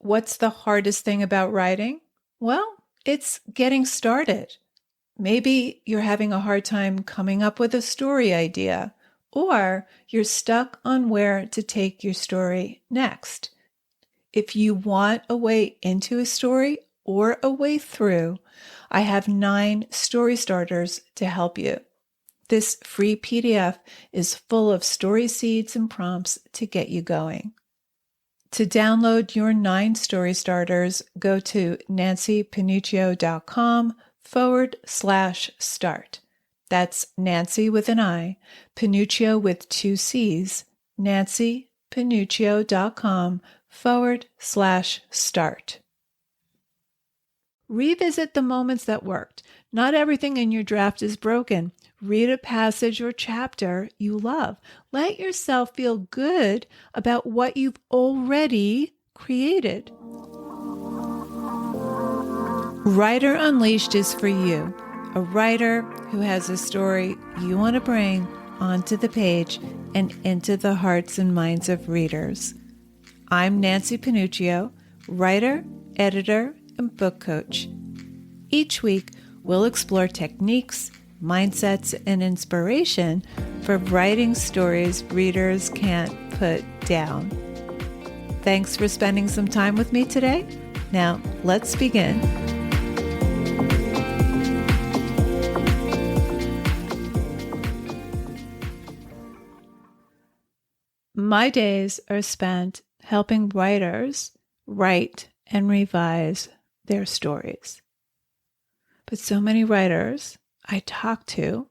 What's the hardest thing about writing? Well, it's getting started. Maybe you're having a hard time coming up with a story idea, or you're stuck on where to take your story next. If you want a way into a story or a way through, I have 9 story starters to help you. This free PDF is full of story seeds and prompts to get you going. To download your 9 story starters, go to nancypanuccio.com/start. That's Nancy with an I, Panuccio with 2 C's, nancypanuccio.com/start. Revisit the moments that worked. Not everything in your draft is broken. Read a passage or chapter you love. Let yourself feel good about what you've already created. Writer Unleashed is for you, a writer who has a story you want to bring onto the page and into the hearts and minds of readers. I'm Nancy Panuccio, writer, editor, and book coach. Each week, we'll explore techniques, mindsets, and inspiration for writing stories readers can't put down. Thanks for spending some time with me today. Now, let's begin. My days are spent helping writers write and revise their stories. But so many writers I talk to,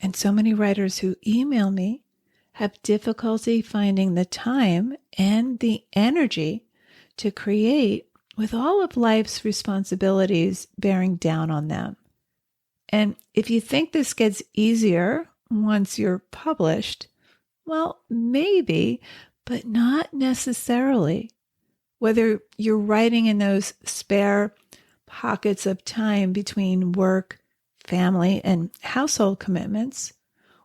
and so many writers who email me, have difficulty finding the time and the energy to create with all of life's responsibilities bearing down on them. And if you think this gets easier once you're published, well, maybe, but not necessarily. Whether you're writing in those spare pockets of time between work, family, and household commitments,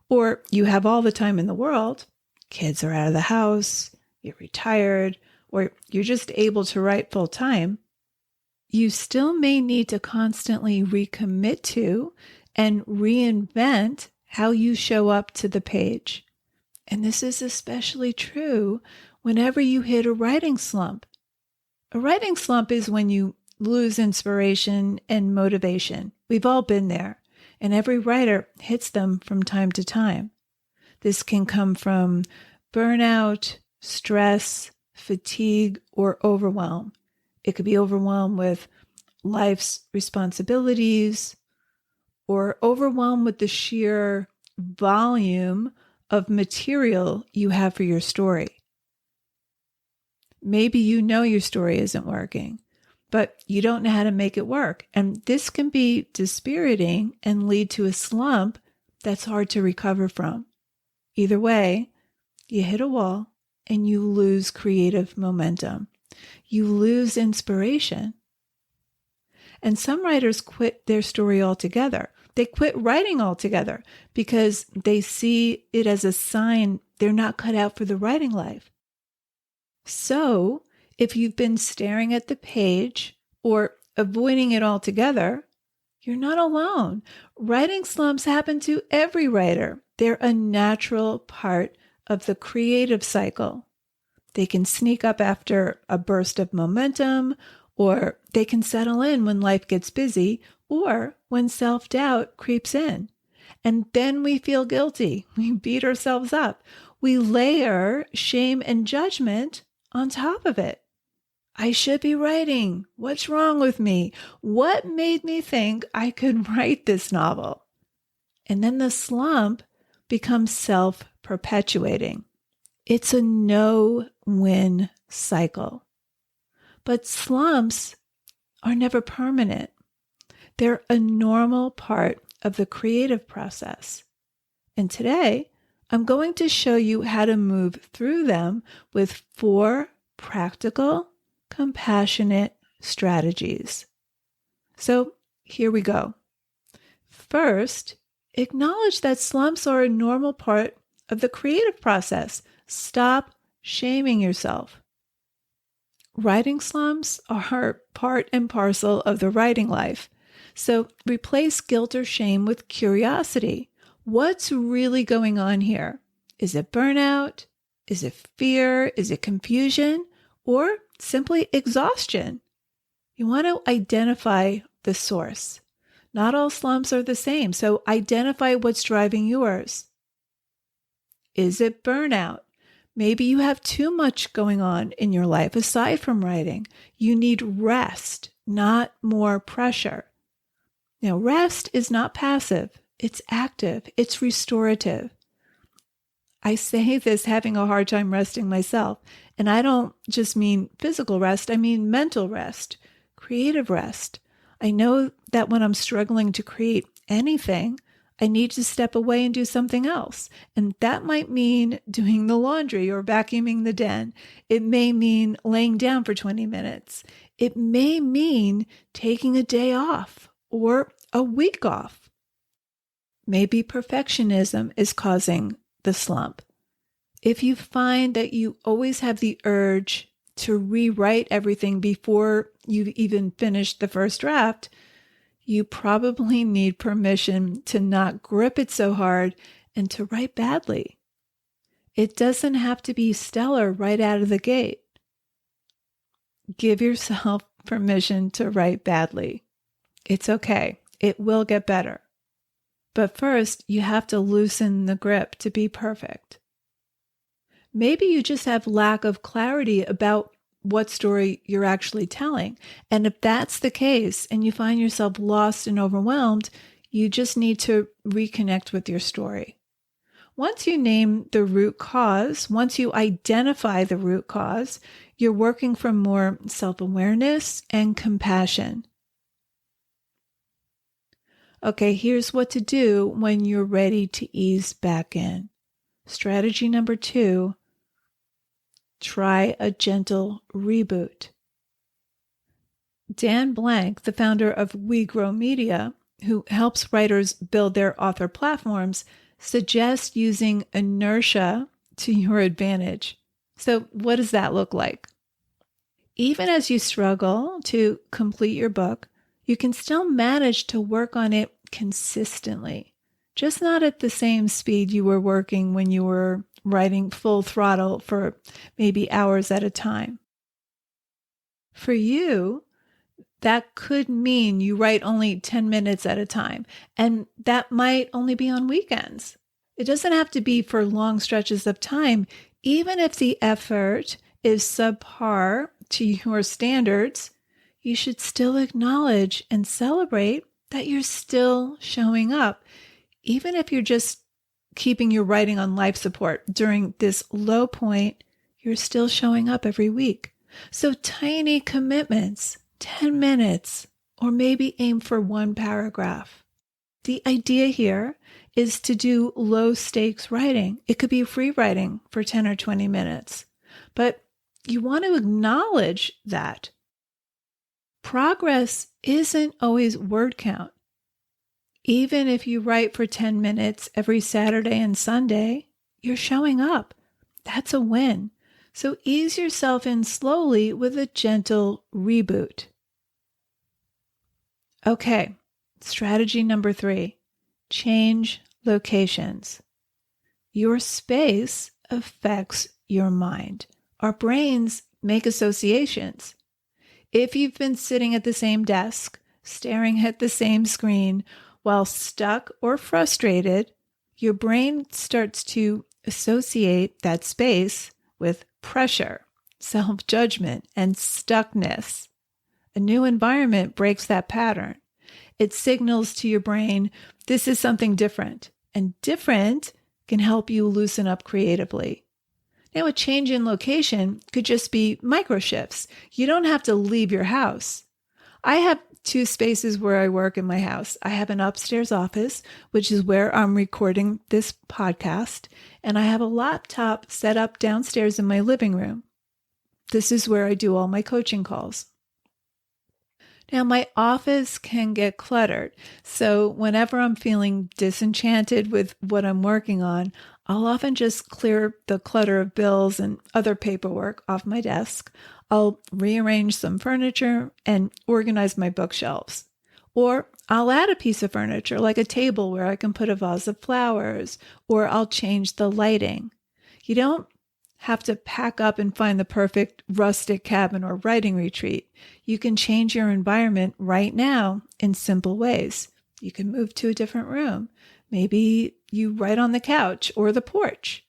or you have all the time in the world, kids are out of the house, you're retired, or you're just able to write full time, you still may need to constantly recommit to and reinvent how you show up to the page. And this is especially true whenever you hit a writing slump. A writing slump is when you lose inspiration and motivation. We've all been there, and every writer hits them from time to time. This can come from burnout, stress, fatigue, or overwhelm. It could be overwhelmed with life's responsibilities or overwhelmed with the sheer volume of material you have for your story. Maybe you know your story isn't working, but you don't know how to make it work. And this can be dispiriting and lead to a slump that's hard to recover from. Either way, you hit a wall and you lose creative momentum. You lose inspiration. And some writers quit their story altogether. They quit writing altogether because they see it as a sign they're not cut out for the writing life. So, if you've been staring at the page or avoiding it altogether, you're not alone. Writing slumps happen to every writer. They're a natural part of the creative cycle. They can sneak up after a burst of momentum, or they can settle in when life gets busy, or when self-doubt creeps in. And then we feel guilty. We beat ourselves up. We layer shame and judgment on top of it. I should be writing. What's wrong with me? What made me think I could write this novel? And then the slump becomes self-perpetuating. It's a no-win cycle. But slumps are never permanent. They're a normal part of the creative process. And today, I'm going to show you how to move through them with 4 practical, compassionate strategies. So here we go. First, acknowledge that slumps are a normal part of the creative process. Stop shaming yourself. Writing slumps are part and parcel of the writing life. So replace guilt or shame with curiosity. What's really going on here? Is it burnout? Is it fear? Is it confusion? Or simply exhaustion? You want to identify the source. Not all slumps are the same, so identify what's driving yours. Is it burnout? Maybe you have too much going on in your life aside from writing. You need rest, not more pressure. Now, rest is not passive. It's active. It's restorative. I say this having a hard time resting myself. And I don't just mean physical rest. I mean mental rest, creative rest. I know that when I'm struggling to create anything, I need to step away and do something else. And that might mean doing the laundry or vacuuming the den. It may mean laying down for 20 minutes. It may mean taking a day off or a week off. Maybe perfectionism is causing the slump. If you find that you always have the urge to rewrite everything before you've even finished the first draft, you probably need permission to not grip it so hard and to write badly. It doesn't have to be stellar right out of the gate. Give yourself permission to write badly. It's okay. It will get better. But first, you have to loosen the grip to be perfect. Maybe you just have lack of clarity about what story you're actually telling. And if that's the case and you find yourself lost and overwhelmed, you just need to reconnect with your story. Once you name the root cause, once you identify the root cause, you're working from more self-awareness and compassion. Okay, here's what to do when you're ready to ease back in. Strategy number 2, try a gentle reboot. Dan Blank, the founder of We Grow Media, who helps writers build their author platforms, suggests using inertia to your advantage. So what does that look like? Even as you struggle to complete your book, you can still manage to work on it consistently, just not at the same speed you were working when you were writing full throttle for maybe hours at a time. For you, that could mean you write only 10 minutes at a time, and that might only be on weekends. It doesn't have to be for long stretches of time, even if the effort is subpar to your standards. You should still acknowledge and celebrate that you're still showing up, even if you're just keeping your writing on life support during this low point. You're still showing up every week. So tiny commitments, 10 minutes, or maybe aim for 1 paragraph. The idea here is to do low stakes writing. It could be free writing for 10 or 20 minutes, but you want to acknowledge that progress isn't always word count. Even if you write for 10 minutes every Saturday and Sunday, you're showing up. That's a win. So ease yourself in slowly with a gentle reboot. Okay, strategy number 3, change locations. Your space affects your mind. Our brains make associations. If you've been sitting at the same desk, staring at the same screen, while stuck or frustrated, your brain starts to associate that space with pressure, self-judgment, and stuckness. A new environment breaks that pattern. It signals to your brain, this is something different, and different can help you loosen up creatively. Now, a change in location could just be micro shifts. You don't have to leave your house. I have 2 spaces where I work in my house. I have an upstairs office, which is where I'm recording this podcast, and I have a laptop set up downstairs in my living room. This is where I do all my coaching calls. Now, my office can get cluttered, so whenever I'm feeling disenchanted with what I'm working on, I'll often just clear the clutter of bills and other paperwork off my desk. I'll rearrange some furniture and organize my bookshelves. Or I'll add a piece of furniture like a table where I can put a vase of flowers, or I'll change the lighting. You don't have to pack up and find the perfect rustic cabin or writing retreat. You can change your environment right now in simple ways. You can move to a different room. Maybe you write on the couch or the porch.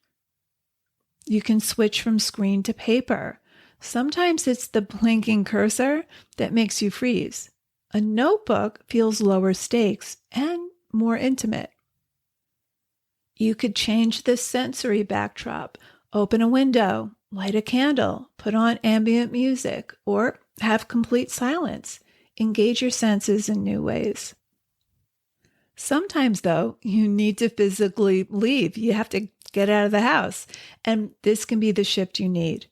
You can switch from screen to paper. Sometimes it's the blinking cursor that makes you freeze. A notebook feels lower stakes and more intimate. You could change the sensory backdrop, open a window, light a candle, put on ambient music, or have complete silence. Engage your senses in new ways. Sometimes, though, you need to physically leave. You have to get out of the house, and this can be the shift you need.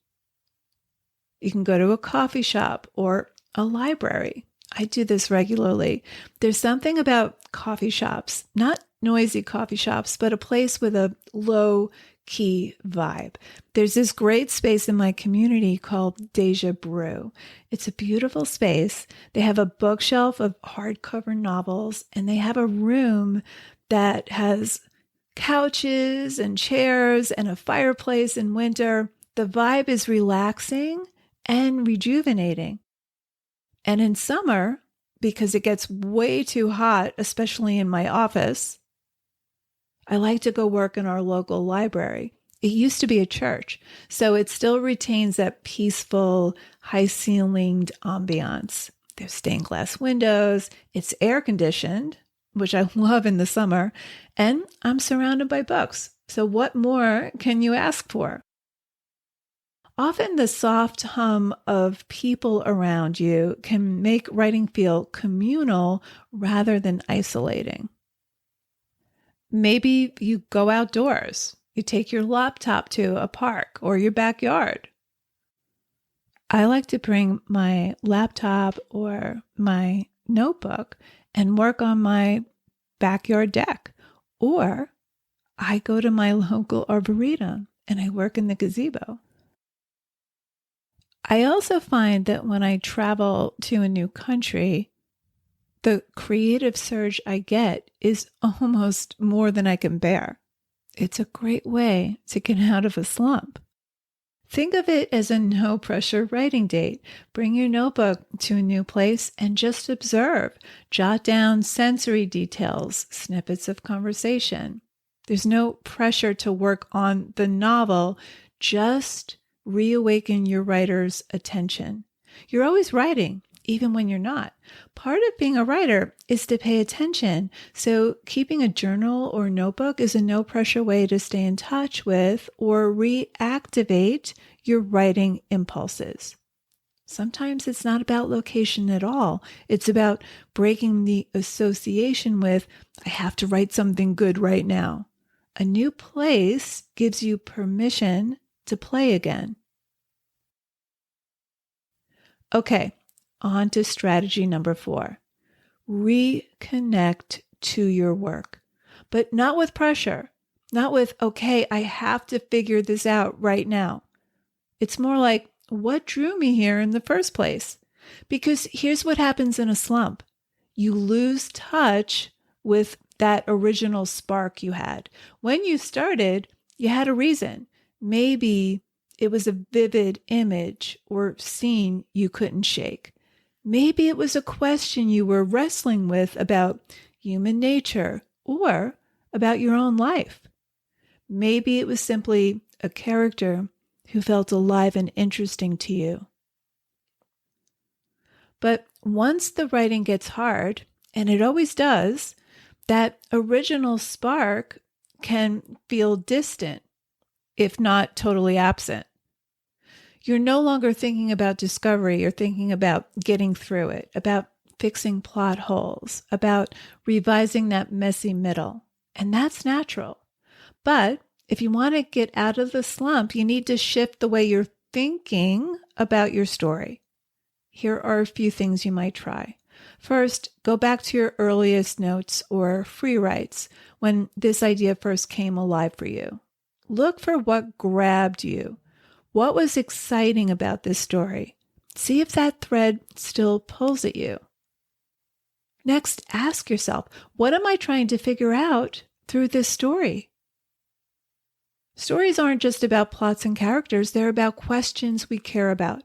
You can go to a coffee shop or a library. I do this regularly. There's something about coffee shops, not noisy coffee shops, but a place with a low key vibe. There's this great space in my community called Deja Brew. It's a beautiful space. They have a bookshelf of hardcover novels, and they have a room that has couches and chairs and a fireplace in winter. The vibe is relaxing and rejuvenating. And in summer, because it gets way too hot, especially in my office, I like to go work in our local library. It used to be a church, so it still retains that peaceful, high-ceilinged ambiance. There's stained glass windows, it's air-conditioned, which I love in the summer, and I'm surrounded by books. So what more can you ask for? Often the soft hum of people around you can make writing feel communal rather than isolating. Maybe you go outdoors. You take your laptop to a park or your backyard. I like to bring my laptop or my notebook and work on my backyard deck. Or I go to my local arboretum and I work in the gazebo. I also find that when I travel to a new country, the creative surge I get is almost more than I can bear. It's a great way to get out of a slump. Think of it as a no-pressure writing date. Bring your notebook to a new place and just observe. Jot down sensory details, snippets of conversation. There's no pressure to work on the novel. Just reawaken your writer's attention. You're always writing, even when you're not. Part of being a writer is to pay attention. So keeping a journal or notebook is a no-pressure way to stay in touch with or reactivate your writing impulses. Sometimes it's not about location at all. It's about breaking the association with, I have to write something good right now. A new place gives you permission to play again. Okay, on to strategy number 4. Reconnect to your work, but not with pressure, not with, okay, I have to figure this out right now. It's more like, what drew me here in the first place? Because here's what happens in a slump. You lose touch with that original spark you had. When you started, you had a reason. Maybe it was a vivid image or scene you couldn't shake. Maybe it was a question you were wrestling with about human nature or about your own life. Maybe it was simply a character who felt alive and interesting to you. But once the writing gets hard, and it always does, that original spark can feel distant, if not totally absent. You're no longer thinking about discovery. You're thinking about getting through it, about fixing plot holes, about revising that messy middle. And that's natural. But if you want to get out of the slump, you need to shift the way you're thinking about your story. Here are a few things you might try. First, go back to your earliest notes or free writes when this idea first came alive for you. Look for what grabbed you. What was exciting about this story? See if that thread still pulls at you. Next, ask yourself, what am I trying to figure out through this story? Stories aren't just about plots and characters, they're about questions we care about.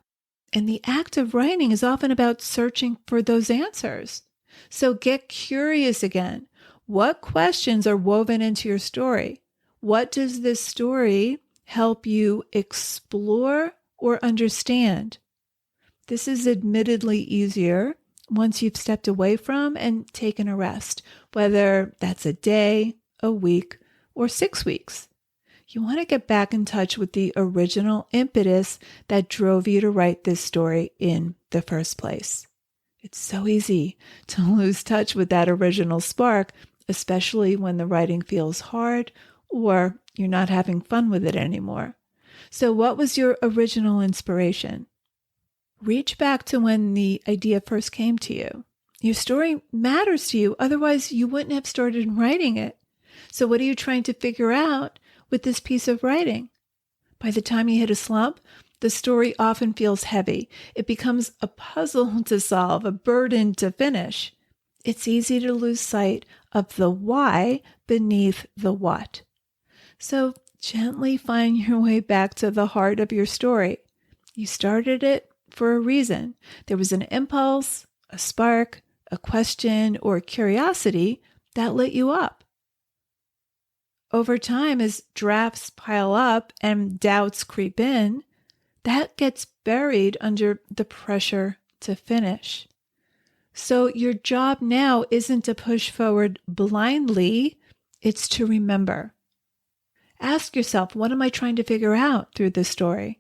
And the act of writing is often about searching for those answers. So get curious again. What questions are woven into your story? What does this story help you explore or understand? This is admittedly easier once you've stepped away from and taken a rest, whether that's a day, a week, or 6 weeks. You want to get back in touch with the original impetus that drove you to write this story in the first place. It's so easy to lose touch with that original spark, especially when the writing feels hard or you're not having fun with it anymore. So what was your original inspiration? Reach back to when the idea first came to you. Your story matters to you, otherwise you wouldn't have started writing it. So what are you trying to figure out with this piece of writing? By the time you hit a slump, the story often feels heavy. It becomes a puzzle to solve, a burden to finish. It's easy to lose sight of the why beneath the what. So gently find your way back to the heart of your story. You started it for a reason. There was an impulse, a spark, a question, or curiosity that lit you up. Over time, as drafts pile up and doubts creep in, that gets buried under the pressure to finish. So your job now isn't to push forward blindly, it's to remember. Ask yourself, what am I trying to figure out through this story?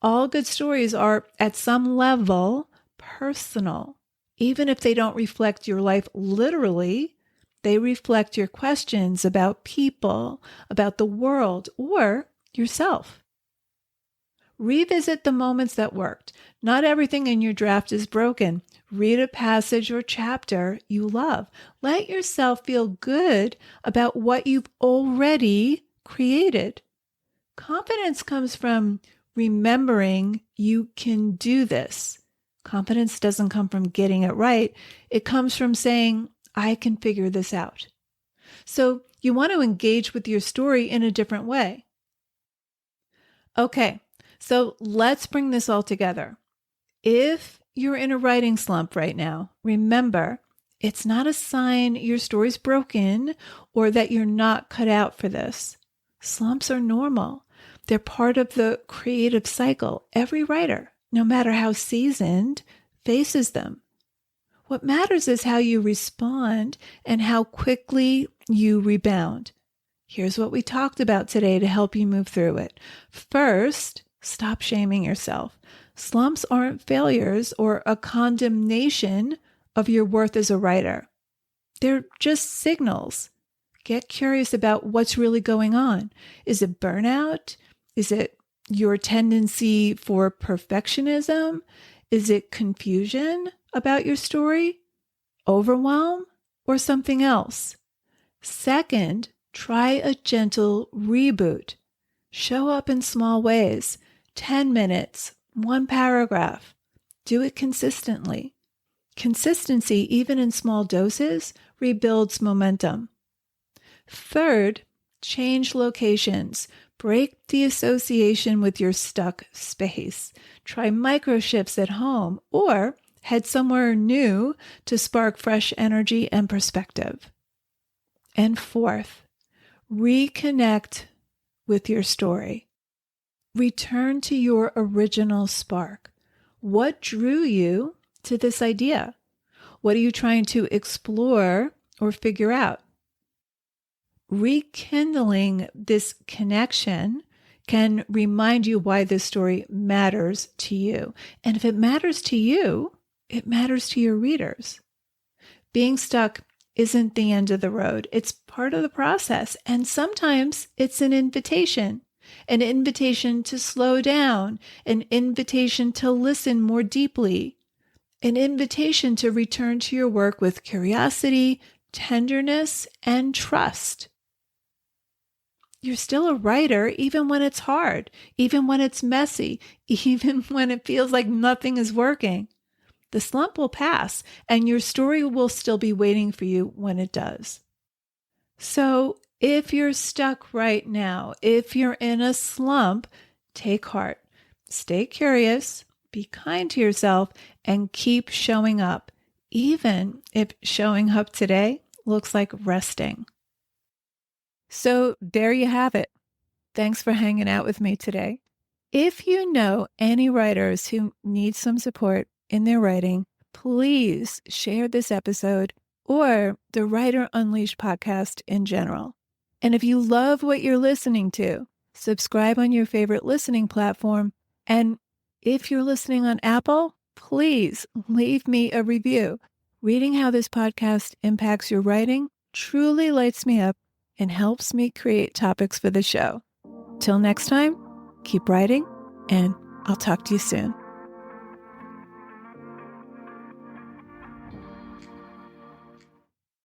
All good stories are, at some level, personal. Even if they don't reflect your life literally, they reflect your questions about people, about the world, or yourself. Revisit the moments that worked. Not everything in your draft is broken. Read a passage or chapter you love. Let yourself feel good about what you've already created. Confidence comes from remembering you can do this. Confidence doesn't come from getting it right. It comes from saying, I can figure this out. So you want to engage with your story in a different way. Okay, so let's bring this all together. If you're in a writing slump right now, remember, it's not a sign your story's broken or that you're not cut out for this. Slumps are normal. They're part of the creative cycle. Every writer, no matter how seasoned, faces them. What matters is how you respond and how quickly you rebound. Here's what we talked about today to help you move through it. First, stop shaming yourself. Slumps aren't failures or a condemnation of your worth as a writer. They're just signals. Get curious about what's really going on. Is it burnout? Is it your tendency for perfectionism? Is it confusion about your story? Overwhelm? Or something else? Second, try a gentle reboot. Show up in small ways. 10 minutes, 1 paragraph. Do it consistently. Consistency, even in small doses, rebuilds momentum. Third, change locations. Break the association with your stuck space. Try micro shifts at home or head somewhere new to spark fresh energy and perspective. And fourth, reconnect with your story. Return to your original spark. What drew you to this idea? What are you trying to explore or figure out? Rekindling this connection can remind you why this story matters to you. And if it matters to you, it matters to your readers. Being stuck isn't the end of the road. It's part of the process. And sometimes it's an invitation to slow down, an invitation to listen more deeply, an invitation to return to your work with curiosity, tenderness, and trust. you're still a writer, even when it's hard, even when it's messy, even when it feels like nothing is working. The slump will pass, and your story will still be waiting for you when it does. So if you're stuck right now, if you're in a slump, take heart. Stay curious, be kind to yourself, and keep showing up, even if showing up today looks like resting. So there you have it. Thanks for hanging out with me today. If you know any writers who need some support in their writing, please share this episode or the Writer Unleashed podcast in general. And if you love what you're listening to, subscribe on your favorite listening platform. And if you're listening on Apple, please leave me a review. Reading how this podcast impacts your writing truly lights me up and helps me create topics for the show. Till next time, keep writing, and I'll talk to you soon.